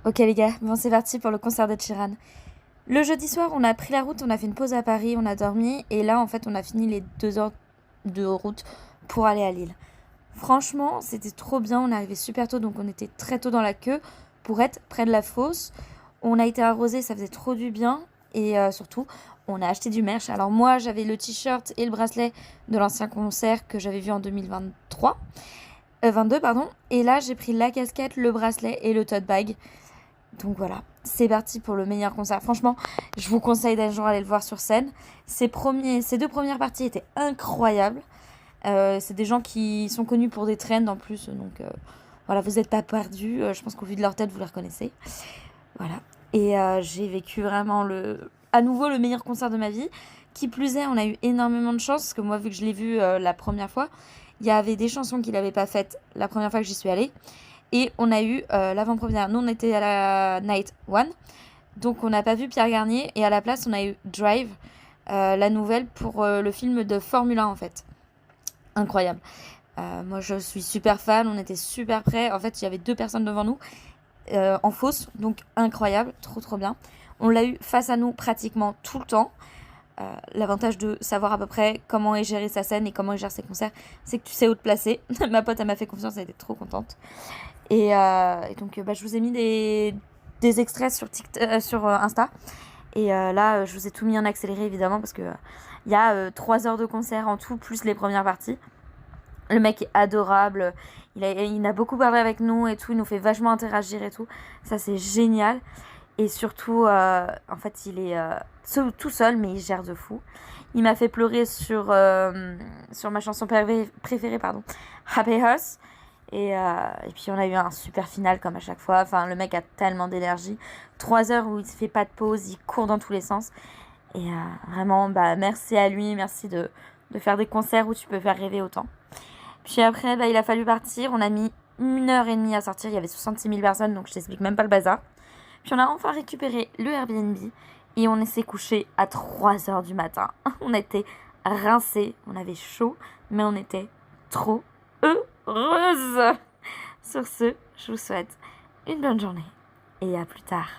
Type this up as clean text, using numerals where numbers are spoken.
Ok les gars, bon c'est parti pour le concert de Sheeran. Le jeudi soir, on a pris la route, on a fait une pause à Paris, on a dormi et là en fait on a fini les 2 heures de route pour aller à Lille. Franchement, c'était trop bien, on est arrivé super tôt donc on était très tôt dans la queue pour être près de la fosse. On a été arrosé, ça faisait trop du bien et surtout on a acheté du merch. Alors moi j'avais le t-shirt et le bracelet de l'ancien concert que j'avais vu en 2023. 22 pardon. Et là j'ai pris la casquette, le bracelet et le tote bag. Donc voilà, c'est parti pour le meilleur concert. Franchement, je vous conseille d'un jour aller le voir sur scène. Ces 2 premières parties étaient incroyables. C'est des gens qui sont connus pour des trends en plus. Donc voilà, vous n'êtes pas perdus. Je pense qu'au vu de leur tête, vous les reconnaissez. Voilà. Et j'ai vécu vraiment à nouveau le meilleur concert de ma vie. Qui plus est, on a eu énormément de chance. Parce que moi, vu que je l'ai vu la première fois, il y avait des chansons qu'il n'avait pas faites la première fois que j'y suis allée. Et on a eu l'avant-première. Nous, on était à la Night One. Donc, on n'a pas vu Pierre Garnier. Et à la place, on a eu Drive, la nouvelle pour le film de Formule 1, en fait. Incroyable. Moi, je suis super fan. On était super prêts. En fait, il y avait 2 personnes devant nous en fosse. Donc, incroyable. Trop, trop bien. On l'a eu face à nous pratiquement tout le temps. L'avantage de savoir à peu près comment est gérée sa scène et comment il gère ses concerts, c'est que tu sais où te placer. Ma pote, elle m'a fait confiance. Elle était trop contente. Et donc, je vous ai mis des extraits sur Insta. Et là, je vous ai tout mis en accéléré, évidemment, parce que il y a 3 heures de concert en tout, plus les premières parties. Le mec est adorable. Il a beaucoup parlé avec nous et tout. Il nous fait vachement interagir et tout. Ça, c'est génial. Et surtout, en fait, il est tout seul, mais il gère de fou. Il m'a fait pleurer sur ma chanson préférée, pardon, Happy House. Et puis on a eu un super final comme à chaque fois. Enfin, le mec a tellement d'énergie. 3 heures où il ne fait pas de pause, il court dans tous les sens. Et vraiment, merci à lui, merci de faire des concerts où tu peux faire rêver autant. Puis après, il a fallu partir. On a mis 1 heure et demie à sortir. Il y avait 66 000 personnes, donc je t'explique même pas le bazar. Puis on a enfin récupéré le Airbnb et on s'est couché à 3 heures du matin. On était rincés, on avait chaud, mais on était trop heureuse. Sur ce, je vous souhaite une bonne journée et à plus tard.